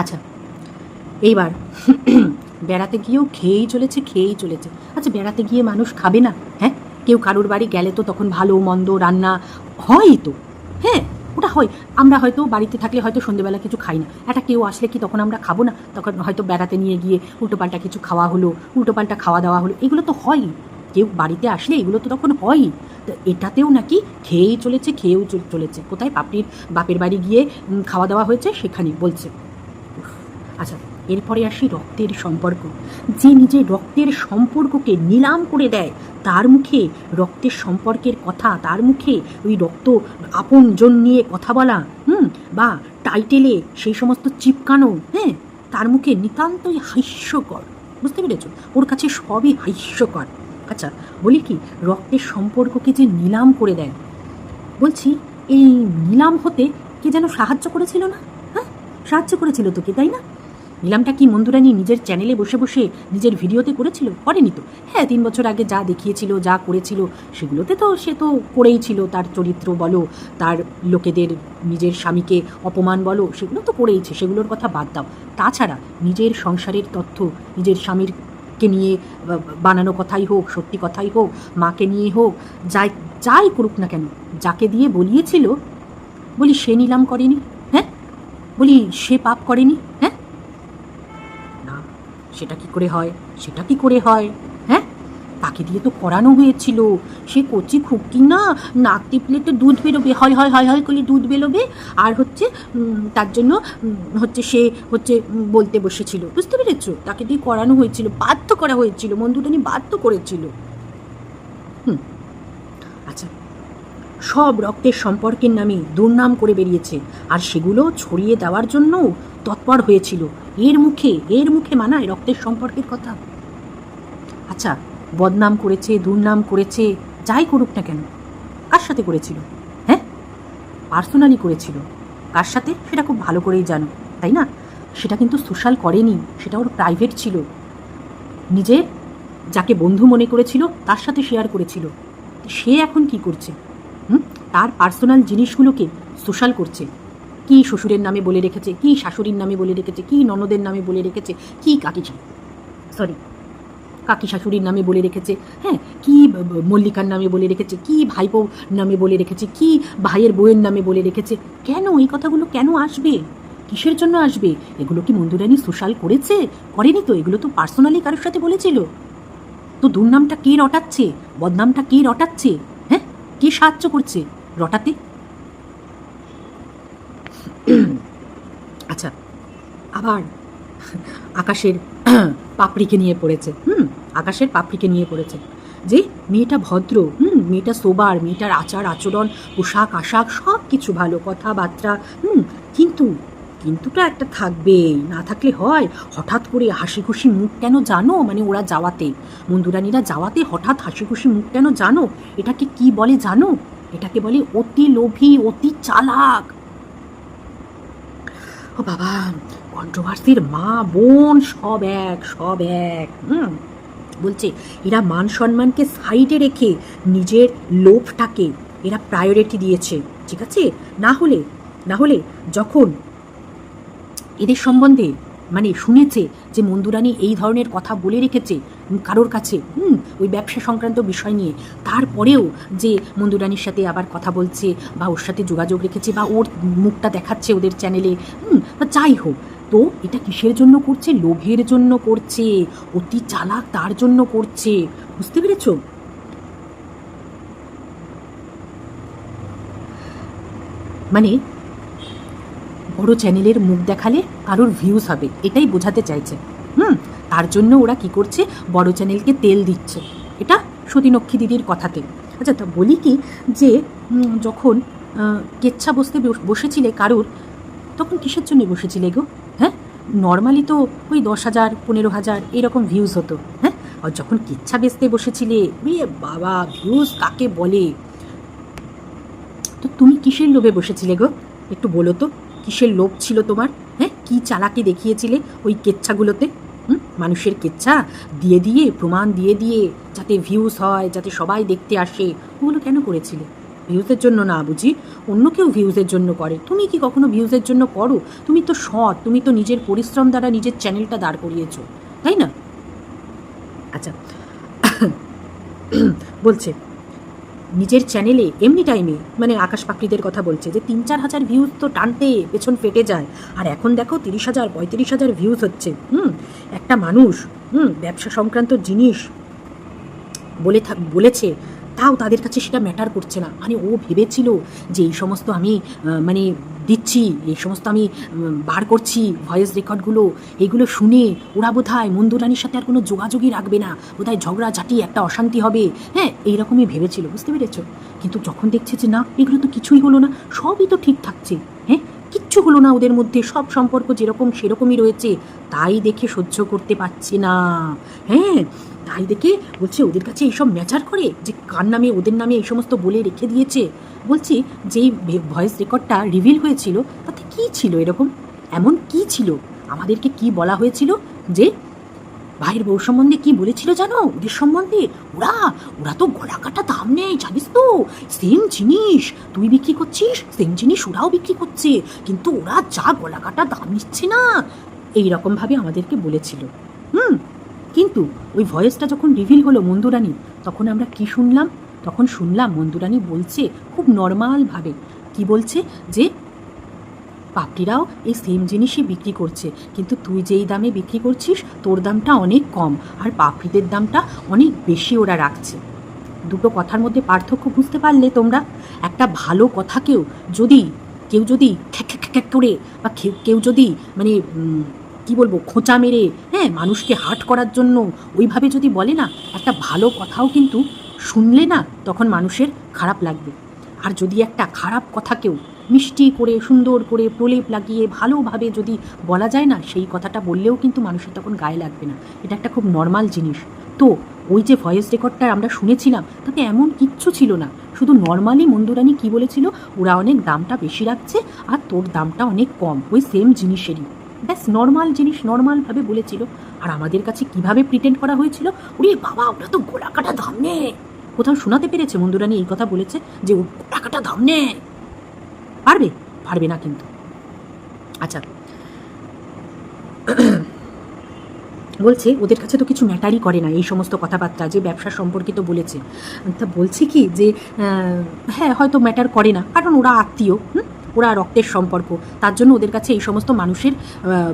আচ্ছা, এইবার বেড়াতে গিয়েও খেয়েই চলেছে। আচ্ছা, বেড়াতে গিয়ে মানুষ খাবে না? হ্যাঁ, কেউ কারোর বাড়ি গেলে তো তখন ভালো মন্দ রান্না হয়ই তো, হ্যাঁ, ওটা হয়। আমরা হয়তো বাড়িতে থাকলে হয়তো সন্ধ্যেবেলা কিছু খাই না, একটা কেউ আসলে কি তখন আমরা খাবো না? তখন হয়তো বেড়াতে নিয়ে গিয়ে উল্টোপাল্টা কিছু খাওয়া হলো, উল্টোপাল্টা খাওয়া দাওয়া হলো, এগুলো তো হয়ই। কেউ বাড়িতে আসলে এগুলো তো তখন হয়ই। তো এটাতেও নাকি খেয়েও চলেছে। কোথায়? বাপের বাড়ি গিয়ে খাওয়া দাওয়া হয়েছে সেখানে বলছে। আচ্ছা, এরপরে আসি রক্তের সম্পর্ক। যে নিজের রক্তের সম্পর্ককে নিলাম করে দেয়, তার মুখে রক্তের সম্পর্কের কথা, তার মুখে ওই রক্ত আপনজন নিয়ে কথা বলা, বা টাইটেলে সেই সমস্ত চিপকানো, হ্যাঁ, তার মুখে নিতান্তই হাস্যকর। বুঝতে পেরেছ? ওর কাছে সবই হাস্যকর। আচ্ছা, বলি কি, রক্তের সম্পর্ককে যে নিলাম করে দেয়, বলছি এই নিলাম হতে কে যেন সাহায্য করেছিল না? হ্যাঁ, সাহায্য করেছিল তো কে, তাই না? নিলামটা কি মন্দুরানী নিজের চ্যানেলে বসে বসে নিজের ভিডিওতে করেছিল? করেনি তো। হ্যাঁ, 3 বছর আগে যা দেখিয়েছিল, যা করেছিল, সেগুলোতে তো সে তো করেই ছিল। তার চরিত্র বলো, তার লোকেদের নিজের স্বামীকে অপমান বলো, সেগুলো তো করেইছে, সেগুলোর কথা বাদ দাও। তাছাড়া নিজের সংসারের তথ্য, নিজের স্বামীরকে নিয়ে বানানো কথাই হোক, সত্যি কথাই হোক, মাকে নিয়ে হোক, যাই করুক না কেন, যাকে দিয়ে বলিয়েছিল, বলি সে নিলাম করেনি? হ্যাঁ, বলি সে পাপ করেনি? হ্যাঁ, না, সেটা কি করে হয়? সেটা কি করে হয়? হ্যাঁ, তাকে দিয়ে তো করানো হয়েছিল। সে কচি খুকি না, নাক টিপলে তো দুধ বেরোবে, হয় হয় হয় হয় করে দুধ বেরোবে। আর হচ্ছে তার জন্য হচ্ছে সে হচ্ছে বলতে বসেছিল, বুঝতে পেরেছো? তাকে দিয়ে করানো হয়েছিল, বাধ্য করা হয়েছিল, মন্দুরানী বাধ্য করেছিল। আচ্ছা, সব রক্তের সম্পর্কের নামে দুর্নাম করে বেরিয়েছে, আর সেগুলো ছড়িয়ে দেওয়ার জন্য তৎপর হয়েছিল। এর মুখে মানায় রক্তের সম্পর্কের কথা? আচ্ছা, বদনাম করেছে, দুর্নাম করেছে, যাই করুক না কেন, কার সাথে করেছিল? হ্যাঁ, পার্সোনালি করেছিল। কার সাথে সেটা খুব ভালো করেই জানো, তাই না? সেটা কিন্তু সোশ্যাল করেনি, সেটা ওর প্রাইভেট ছিল। নিজের যাকে বন্ধু মনে করেছিল তার সাথে শেয়ার করেছিল। সে এখন কি করছে? তার পার্সোনাল জিনিসগুলোকে সোশ্যাল করছে। কি শ্বশুরের নামে বলে রেখেছে, কি শাশুড়ির নামে বলে রেখেছে, কি ননদের নামে বলে রেখেছে, কি কাকি শাশুড়ির নামে বলে রেখেছে, হ্যাঁ, কি মল্লিকার নামে বলে রেখেছে, কি ভাইপো নামে বলে রেখেছে, কি ভাইয়ের বউয়ের নামে বলে রেখেছে। কেন এই কথাগুলো কেন আসবে? কিসের জন্য আসবে? এগুলো কি মন্দুরানী সোশ্যাল করেছে? করেনি তো। এগুলো তো পার্সোনালি কারোর সাথে বলেছিল। তো দুর্নামটা কে রটাচ্ছে? বদনামটা কে রটাচ্ছে? হ্যাঁ, কে সাহায্য করছে রটাতে? আচ্ছা, আবার আকাশের পাপড়িকে নিয়ে পড়েছে। আকাশের পাপড়িকে নিয়ে পড়েছে যে মেয়েটা ভদ্র, মেয়েটা সোবার, মেয়েটার আচার আচরণ, পোশাক আশাক সব কিছু ভালো, কথাবার্তা, কিন্তুটা একটা থাকবেই, না থাকলে হয়? হঠাৎ করে হাসি খুশি মুখ কেন জানো? মানে ওরা যাওয়াতে, মন্দুরানীরা যাওয়াতে হঠাৎ হাসি খুশি মুখ কেন জানো? এটাকে কি বলে জানো? এটাকে বলে অতি লোভী, অতি চালাক। ও বাবা, কন্ট্রোভার্সির মা বোন সব এক। বলছে এরা মান সম্মানকে সাইডে রেখে নিজের লোভটাকে এরা প্রায়োরিটি দিয়েছে, ঠিক আছে? না হলে যখন এদের সম্বন্ধে মানে শুনেছে যে মন্দুরানী এই ধরনের কথা বলে রেখেছে কারোর কাছে, ওই ব্যবসা সংক্রান্ত বিষয় নিয়ে, তারপরেও যে মন্দুরানীর সাথে আবার কথা বলছে বা ওর সাথে যোগাযোগ রেখেছে বা ওর মুখটা দেখাচ্ছে ওদের চ্যানেলে, বা যাই হোক, তো এটা কিসের জন্য করছে? লোভের জন্য করছে, অতি চালাক তার জন্য করছে, বুঝতে পেরেছ? মানে বড় চ্যানেলের মুখ দেখালে কারোর ভিউজ হবে, এটাই বোঝাতে চাইছে। তার জন্য ওরা কি করছে? বড় চ্যানেলকে তেল দিচ্ছে। এটা সতীনক্ষী দিদির কথাতে। আচ্ছা, তা বলি কি যে যখন কেচ্ছা বসেছিলে কারোর, তখন কিসের জন্য বসেছিলে গো? হ্যাঁ, নর্মালি তো ওই 10,000 15,000 এরকম ভিউজ হতো। হ্যাঁ, আর যখন কেচ্ছা বেচতে বসেছিলে, বাবা, ভিউজ কাকে বলে? তো তুমি কিসের লোভে বসেছিলে গো? একটু বলো তো, কিসের লোভ ছিল তোমার? হ্যাঁ, কি চালাকি দেখিয়েছিলে ওই কেচ্ছাগুলোতে? মানুষের কেচ্ছা দিয়ে প্রমাণ দিয়ে যাতে ভিউজ হয়, যাতে সবাই দেখতে আসে, ওগুলো কেন করেছিলে? ভিউজের জন্য না বুঝি? অন্য কেউ ভিউজের জন্য করে, তুমি কি কখনো ভিউজের জন্য করো? তুমি তো সৎ, তুমি তো নিজের পরিশ্রম দ্বারা নিজের চ্যানেলটা দাঁড় করিয়েছো, তাই না? আচ্ছা, বলছে নিজের চ্যানেলে এমনি টাইমে, মানে আকাশ পাখিদের কথা বলছে, যে 3-4 হাজার ভিউজ তো টানতে পেছন ফেটে যায়, আর এখন দেখো 30,000 35,000 ভিউজ হচ্ছে। একটা মানুষ ব্যবসা সংক্রান্ত জিনিস বলেছে, তাও তাদের কাছে সেটা ম্যাটার করছে না। মানে ও ভেবেছিল যে এই সমস্ত আমি মানে দিচ্ছি, এই সমস্ত আমি বার করছি ভয়েস রেকর্ডগুলো, এগুলো শুনে ওরা বোধহয় মন্দুরানীর সাথে আর কোনো যোগাযোগই রাখবে না, বোধহয় ঝগড়াঝাটি একটা অশান্তি হবে, হ্যাঁ, এইরকমই ভেবেছিল, বুঝতে পেরেছ? কিন্তু যখন দেখছে যে না, এগুলো তো কিছুই হলো না, সবই তো ঠিক থাকছে, হ্যাঁ, কিচ্ছু হলো না ওদের মধ্যে, সব সম্পর্ক যেরকম সেরকমই রয়েছে, তাই দেখে সহ্য করতে পারছে না। হ্যাঁ, তাই দেখে বলছে ওদের কাছে এইসব ম্যাচার করে, যে কার নামে ওদের নামে এই সমস্ত বলে রেখে দিয়েছে। বলছি যেই ভয়েস রেকর্ডটা রিভিল হয়েছিল তাতে কী ছিল? এরকম এমন কী ছিল? আমাদেরকে কি বলা হয়েছিল, যে ভাইয়ের বউ সম্বন্ধে কি বলেছিল জানো ওদের সম্বন্ধে? ওরা ওরা তো গলা কাটা দাম নেই, জানিস তো? সেম জিনিস তুই বিক্রি করছিস, সেম জিনিস ওরাও বিক্রি করছে, কিন্তু ওরা যা গলা কাটা দাম নিচ্ছে না, এইরকমভাবে আমাদেরকে বলেছিল। কিন্তু ওই ভয়েসটা যখন রিভিল হলো মন্দুরানী, তখন আমরা কি শুনলাম? তখন শুনলাম মন্দুরানী বলছে খুব নর্মালভাবে, কি বলছে, যে পাপড়িরাও এই সেম জিনিসই বিক্রি করছে, কিন্তু তুই যেই দামে বিক্রি করছিস তোর দামটা অনেক কম, আর পাপড়িদের দামটা অনেক বেশি ওরা রাখছে। দুটো কথার মধ্যে পার্থক্য বুঝতে পারলে তোমরা? একটা ভালো কথাকেও যদি কেউ যদি খ্যাক করে, বা কেউ যদি মানে কি বলবো, খোঁচা মেরে, হ্যাঁ, মানুষকে হার্ট করার জন্য ওইভাবে যদি বলে না, একটা ভালো কথাও কিন্তু শুনলে না তখন মানুষের খারাপ লাগবে। আর যদি একটা খারাপ কথাকেও মিষ্টি করে, সুন্দর করে, প্রলেপ লাগিয়ে ভালোভাবে যদি বলা যায় না, সেই কথাটা বললেও কিন্তু মানুষের তখন গায়ে লাগবে না। এটা একটা খুব নর্মাল জিনিস। তো ওই যে ভয়েস রেকর্ডটা আমরা শুনেছিলাম, তাতে এমন কিচ্ছু ছিল না, শুধু নর্মালি মন্দুরানী কি বলেছিল, ওরা অনেক দামটা বেশি রাখছে আর তোর দামটা অনেক কম, ওই সেম জিনিসেরই, ব্যাস নর্মাল জিনিস নর্মালভাবে বলেছিল। আর আমাদের কাছে কিভাবে প্রিটেন্ড করা হয়েছিল, ওরে বাবা ওরা তো গোলা কাটা দাম নেয়। কোথাও শোনাতে পেরেছে মন্দুরানী এই কথা বলেছে যে ও গোলা কাটা দাম নেয়? পারবে? পারবে না কিন্তু। আচ্ছা, বলছে ওদের কাছে তো কিছু ম্যাটারই করে না এই সমস্ত কথাবার্তা, যে ব্যবসা সম্পর্কিত বলেছে। তা বলছি কি যে হ্যাঁ হয়তো ম্যাটার করে না, কারণ ওরা আত্মীয়, ওরা রক্তের সম্পর্ক, তার জন্য ওদের কাছে এই সমস্ত মানুষের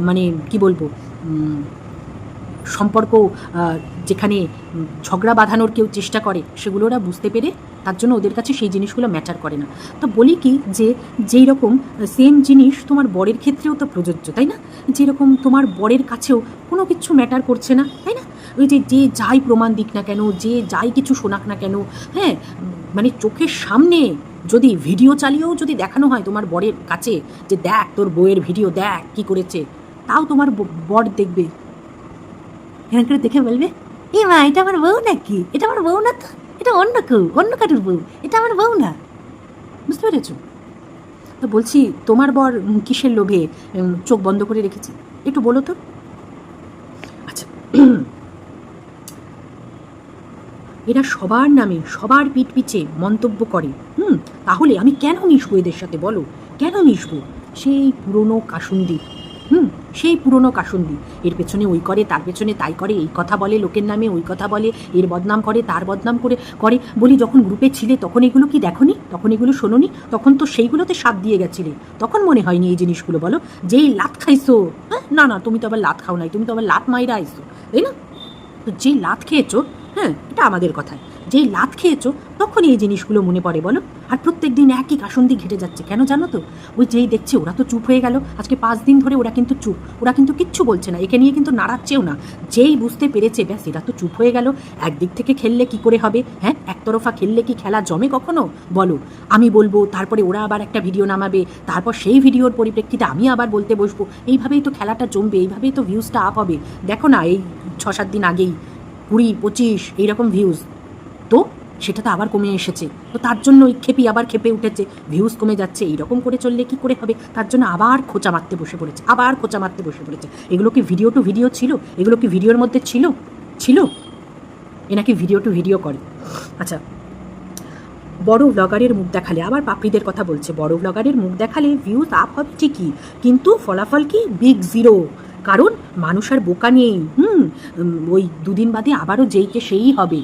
মানে কি বলবো, সম্পর্ক যেখানে ঝগড়া বাঁধানোর কেউ চেষ্টা করে, সেগুলো ওরা বুঝতে পেরে তার জন্য ওদের কাছে সেই জিনিসগুলো ম্যাটার করে না। তো বলি কি, যে যেই রকম সেম জিনিস তোমার বরের ক্ষেত্রেও তো প্রযোজ্য, তাই না? যেরকম তোমার বরের কাছেও কোনো কিছু ম্যাটার করছে না, তাই না? ওই যে যাই প্রমাণ দিক না কেন, যে যাই কিছু শোনাক না কেন, হ্যাঁ, মানে চোখের সামনে যদি ভিডিও চালিয়েও যদি দেখানো হয় তোমার বরের কাছে, যে দেখ তোর বউয়ের ভিডিও, দেখ কি করেছে, তাও তোমার বর দেখবে, এরকম করে দেখে বলবে, এ মা এটা আমার বউ নাকি? এটা আমার বউ না তো, এটা অন্য কেউ, অন্য কারুর বউ, এটা আমার বউ না। বুঝতে পেরেছ? তো বলছি তোমার বর কিসের লোভে চোখ বন্ধ করে রেখেছে একটু বলো তো। আচ্ছা, এরা সবার নামে সবার পিঠ পিছে মন্তব্য করে, তাহলে আমি কেন মিশবো এদের সাথে বলো? কেন মিশবো? সেই পুরনো কাসুন্দি, সেই পুরনো কাসুন্দি, এর পেছনে ওই করে, তার পেছনে তাই করে, এই কথা বলে লোকের নামে, ওই কথা বলে, এর বদনাম করে, তার বদনাম করে করে বলি, যখন গ্রুপে ছিলে তখন এগুলো কি দেখোনি? তখন এগুলো শোনোনি? তখন তো সেইগুলোতে সাথ দিয়ে গেছিলে, তখন মনে হয়নি এই জিনিসগুলো? বলো, যেই লাত খাইছো, হ্যাঁ, না না তুমি তো আবার লাত খাও নাই, তুমি তো আবার লাত মাইরা আইছো, তাই না? তো যেই লাত খেয়েছো, হ্যাঁ, এটা আমাদের কথায়, যেই লাত খেয়েছো তখনই এই জিনিসগুলো মনে পড়ে, বলো? আর প্রত্যেক দিন একই কাসন্দি ঘেটে যাচ্ছে কেন জানো তো? ওই যেই দেখছে ওরা তো চুপ হয়ে গেল, আজকে 5 দিন ধরে ওরা কিন্তু চুপ, ওরা কিন্তু কিচ্ছু বলছে না, একে নিয়ে কিন্তু নাড়াচ্ছেও না। যেই বুঝতে পেরেছে ব্যাস এরা তো চুপ হয়ে গেল, একদিক থেকে খেললে কি করে হবে, হ্যাঁ, একতরফা খেললে কি খেলা জমে কখনো? বলো, আমি বলবো, তারপরে ওরা আবার একটা ভিডিও নামাবে, তারপর সেই ভিডিওর পরিপ্রেক্ষিতে আমি আবার বলতে বসবো, এইভাবেই তো খেলাটা জমবে, এইভাবেই তো ভিউজটা আপ হবে। দেখো না, এই 6-7 দিন আগেই 20-25 এইরকম ভিউজ, তো সেটা তো আবার কমে এসেছে, তো তার জন্য ওই খেপি আবার খেপে উঠেছে, ভিউজ কমে যাচ্ছে, এইরকম করে চললে কি করে হবে? তার জন্য আবার খোঁচা মারতে বসে পড়েছে, আবার খোঁচা মারতে বসে পড়েছে। এগুলো কি ভিডিও টু ভিডিও ছিল? এগুলো কি ভিডিওর মধ্যে ছিল? ছিল? এ নাকি ভিডিও টু ভিডিও করে। আচ্ছা, বড় ব্লগারের মুখ দেখালে, আবার পাপড়িদের কথা বলছে, বড় ব্লগারের মুখ দেখালে ভিউজ আপ হবে ঠিকই, কিন্তু ফলাফল কি? Big zero. কারণ মানুষ আর বোকা নেই, ওই 2 দিন বাদে আবারও যেইকে সেই হবে,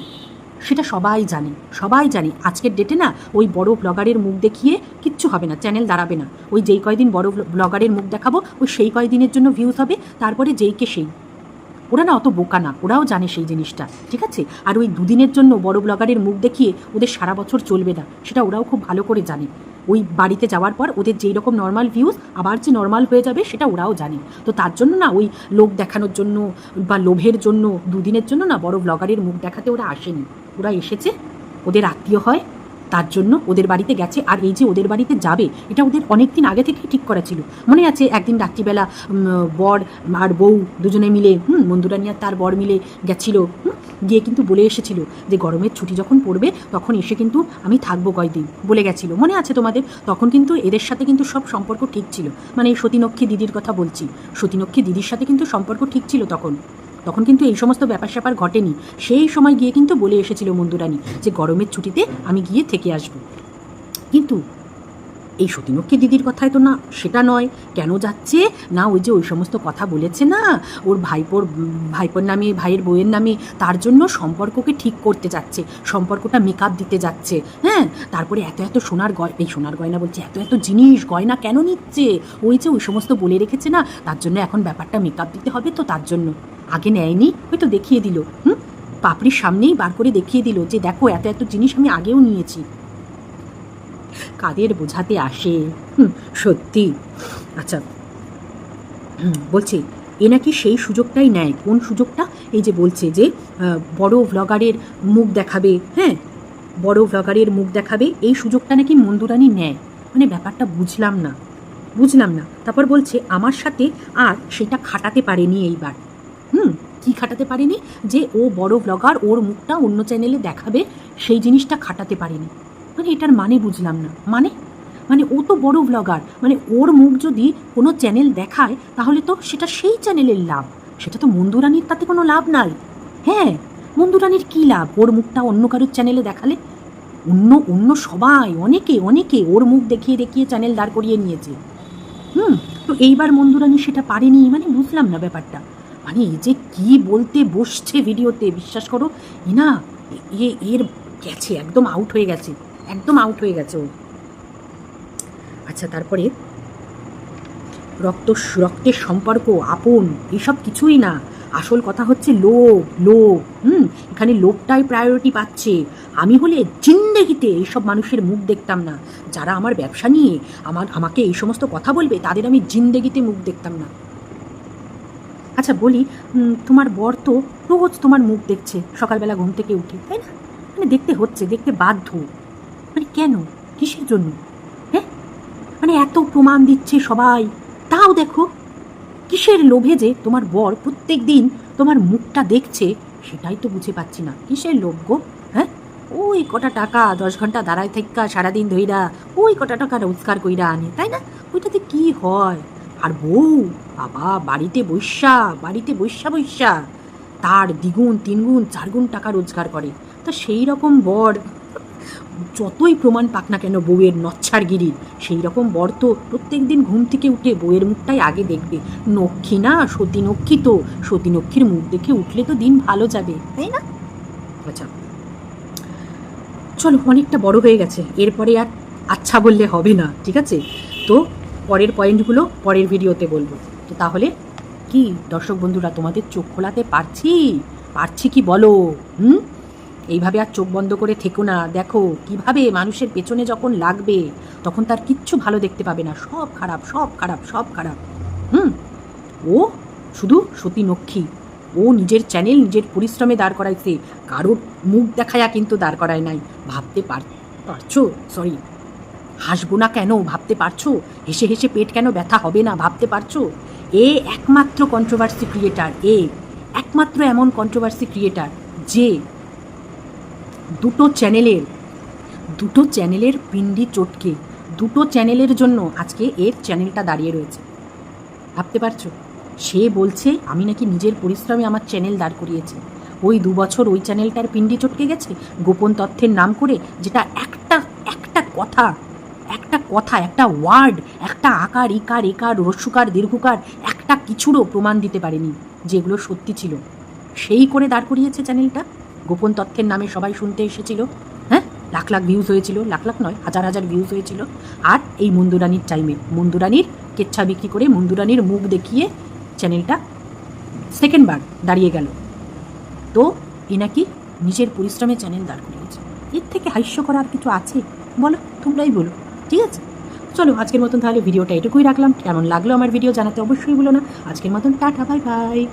সেটা সবাই জানে, সবাই জানে। আজকের ডেটে না ওই বড় ব্লগারের মুখ দেখিয়ে কিচ্ছু হবে না, চ্যানেল দাঁড়াবে না। ওই যেই কয়দিন বড় ব্লগারের মুখ দেখাবো, ওই সেই কয়দিনের জন্য ভিউজ হবে, তারপরে যেইকে সেই। ওরা না অত বোকা না, ওরাও জানে সেই জিনিসটা, ঠিক আছে? আর ওই 2 দিনের জন্য বড় ব্লগারের মুখ দেখিয়ে ওদের সারা বছর চলবে না, সেটা ওরাও খুব ভালো করে জানে। ওই বাড়িতে যাওয়ার পর ওদের যেই রকম নর্মাল ভিউজ আবার যে নর্মাল হয়ে যাবে, সেটা ওরাও জানে। তো তার জন্য না ওই লোক দেখানোর জন্য বা লোভের জন্য 2 দিনের জন্য না বড় ব্লগারের মুখ দেখাতে ওরা আসেনি। ওরা এসেছে, ওদের আত্মীয় হয়, তার জন্য ওদের বাড়িতে গেছে। আর এই যে ওদের বাড়িতে যাবে, এটা ওদের অনেক দিন আগে থেকেই ঠিক করা ছিল। মনে আছে একদিন রাত্রিবেলা বর আর বউ দুজনে মিলে মন্দুরানী আর তার বর মিলে গেছিল, গিয়ে কিন্তু বলে এসেছিল যে গরমের ছুটি যখন পড়বে তখন এসে কিন্তু আমি থাকবো কয়দিন বলে গেছিল। মনে আছে তোমাদের? তখন কিন্তু এদের সাথে কিন্তু সব সম্পর্ক ঠিক ছিল, মানে এই সতীনক্ষী দিদির কথা বলছি, সতীনক্ষী দিদির সাথে কিন্তু সম্পর্ক ঠিক ছিল তখন কিন্তু এই সমস্ত ব্যাপার স্যাপার ঘটেনি। সেই সময় গিয়ে কিন্তু বলে এসেছিল মন্দুরানী যে গরমের ছুটিতে আমি গিয়ে থেকে আসবো। কিন্তু এই সতীনক্ষী দিদির কথায় তো না, সেটা নয়। কেন যাচ্ছে না, ওই যে ওই সমস্ত কথা বলেছে না ওর ভাইপোর নামে, ভাইয়ের বউয়ের নামে, তার জন্য সম্পর্ককে ঠিক করতে যাচ্ছে, সম্পর্কটা মেকআপ দিতে যাচ্ছে। হ্যাঁ, তারপরে এত সোনার গয়না বলছে, এত জিনিস গয়না কেন নিচ্ছে? ওই যে ওই সমস্ত বলে রেখেছে না, তার জন্য এখন ব্যাপারটা মেকআপ দিতে হবে, তো তার জন্য আগে নেয়নি, হয়তো দেখিয়ে দিল, পাপড়ির সামনেই বার করে দেখিয়ে দিল যে দেখো এত জিনিস আমি আগেও নিয়েছি। কাদের বোঝাতে আসে সত্যি। আচ্ছা, বলছি এ নাকি সেই সুযোগটাই নেয়। কোন সুযোগটা? এই যে বলছে যে বড় ভ্লগারের মুখ দেখাবে, হ্যাঁ, বড় ভ্লগারের মুখ দেখাবে, এই সুযোগটা নাকি মন্দুরানী নেয়। মানে ব্যাপারটা বুঝলাম না। তারপর বলছে আমার সাথে আর সেটা খাটাতে পারেনি এইবার। কি খাটাতে পারেনি? যে ও বড় ভ্লগার, ওর মুখটা অন্য চ্যানেলে দেখাবে, সেই জিনিসটা খাটাতে পারেনি। মানে এটার মানে বুঝলাম না। মানে ও তো বড় ভ্লগার, মানে ওর মুখ যদি কোনো চ্যানেল দেখায় তাহলে তো সেটা সেই চ্যানেলের লাভ, সেটা তো মন্দুরানীর তাতে কোনো লাভ নাই। হ্যাঁ, মন্দুরানীর কী লাভ ওর মুখটা অন্য কারোর চ্যানেলে দেখালে? অন্য সবাই অনেকে ওর মুখ দেখিয়ে চ্যানেল দাঁড় করিয়ে নিয়েছে। তো এইবার মন্দুরানী সেটা পারেনি, মানে বুঝলাম না ব্যাপারটা। মানে এই যে কি বলতে বসছে ভিডিওতে, বিশ্বাস করো না, এর গেছে, একদম আউট হয়ে গেছে ও। আচ্ছা, তারপরে রক্তের সম্পর্ক, আপন, এসব কিছুই না। আসল কথা হচ্ছে লোভ। এখানে লোভটাই প্রায়োরিটি পাচ্ছে। আমি হলে জিন্দেগিতে এইসব মানুষের মুখ দেখতাম না। যারা আমার ব্যবসা নিয়ে আমাকে এই সমস্ত কথা বলবে, তাদের আমি জিন্দেগিতে মুখ দেখতাম না। আচ্ছা বলি, তোমার বর তো রোজ তোমার মুখ দেখছে সকালবেলা ঘুম থেকে উঠে, তাই না? মানে দেখতে বাধ্য। মানে কেন? কিসের জন্য? হ্যাঁ, মানে এত প্রমাণ দিচ্ছে সবাই, তাও দেখো। কিসের লোভে যে তোমার বর প্রত্যেক দিন তোমার মুখটা দেখছে, সেটাই তো বুঝে পাচ্ছি না। কিসের লোভ গো? হ্যাঁ, ওই কটা টাকা 10 ঘন্টা দাঁড়ায় থাকা সারাদিন ধইরা ওই কটা টাকা রোজগার কইরা আনে, তাই না? ওইটাতে কি হয়? আর বউ বাবা বাড়িতে বৈশা তার 2 গুণ 3 গুণ 4 গুণ টাকা রোজগার করে। তা সেই রকম বর, যতই প্রমাণ পাক না কেন বউয়ের নচ্ছারগিরির, সেই রকম বর তো প্রত্যেক দিন ঘুম থেকে উঠে বউয়ের মুখটাই আগে দেখবে। নক্ষী না, সতীনক্ষী, তো সতীনক্ষীর মুখ দেখে উঠলে তো দিন ভালো যাবে, তাই না? আচ্ছা চলো, অনেকটা বড় হয়ে গেছে, এরপরে আর আচ্ছা বললে হবে না, ঠিক আছে? তো পরের পয়েন্টগুলো পরের ভিডিওতে বলবো। তো তাহলে কি দর্শক বন্ধুরা, তোমাদের চোখ খোলাতে পারছি কি বলো? এইভাবে আর চোখ বন্ধ করে থেকো না। দেখো কিভাবে মানুষের পেছনে যখন লাগবে তখন তার কিচ্ছু ভালো দেখতে পাবে না, সব খারাপ। ও শুধু সতীনক্ষী, ও নিজের চ্যানেল নিজের পরিশ্রমে দাঁড় করাইছে, কারোর মুখ দেখায়া কিন্তু দাঁড় করায় নাই। ভাবতে পারছো? সরি, হাসবো না কেন ভাবতে পারছো? হেসে পেট কেন ব্যথা হবে না ভাবতে পারছো? একমাত্র কন্ট্রোভার্সি ক্রিয়েটার, একমাত্র এমন কন্ট্রোভার্সি ক্রিয়েটার যে দুটো চ্যানেলের পিণ্ডি চটকে, দুটো চ্যানেলের জন্য আজকে এর চ্যানেলটা দাঁড়িয়ে রয়েছে। ভাবতে পারছো? সে বলছে আমি নাকি নিজের পরিশ্রমে আমার চ্যানেল দাঁড় করিয়েছি। ওই 2 বছর ওই চ্যানেলটার পিণ্ডি চটকে গেছে গোপন তথ্যের নাম করে, যেটা একটা কথা, একটা ওয়ার্ড, একটা আকার, ইকার, একার, রস্যুকার, দীর্ঘকার, একটা কিছুরও প্রমাণ দিতে পারেনি যেগুলো সত্যি ছিল। সেই করে দাঁড় করিয়েছে চ্যানেলটা। গোপন তথ্যের নামে সবাই শুনতে এসেছিল, হ্যাঁ, লাখ ভিউজ হয়েছিল, লাখ নয়, হাজার ভিউজ হয়েছিল। আর এই মন্দুরানীর টাইমে মন্দুরানীর কেচ্ছা বিক্রি করে, মন্দুরানীর মুখ দেখিয়ে চ্যানেলটা সেকেন্ডবার দাঁড়িয়ে গেল। তো এ নাকি নিজের পরিশ্রমে চ্যানেল দাঁড় করিয়েছে। এর থেকে হাস্য করা আর কিছু আছে বলো? তোমরাই বলো, ঠিক আছে? চলো আজকের মতন তাহলে ভিডিওটা এটুকুই রাখলাম। কেমন লাগলো আমার ভিডিও জানাতে অবশ্যই বলো না। আজকের মতন টাটা, বাই বাই।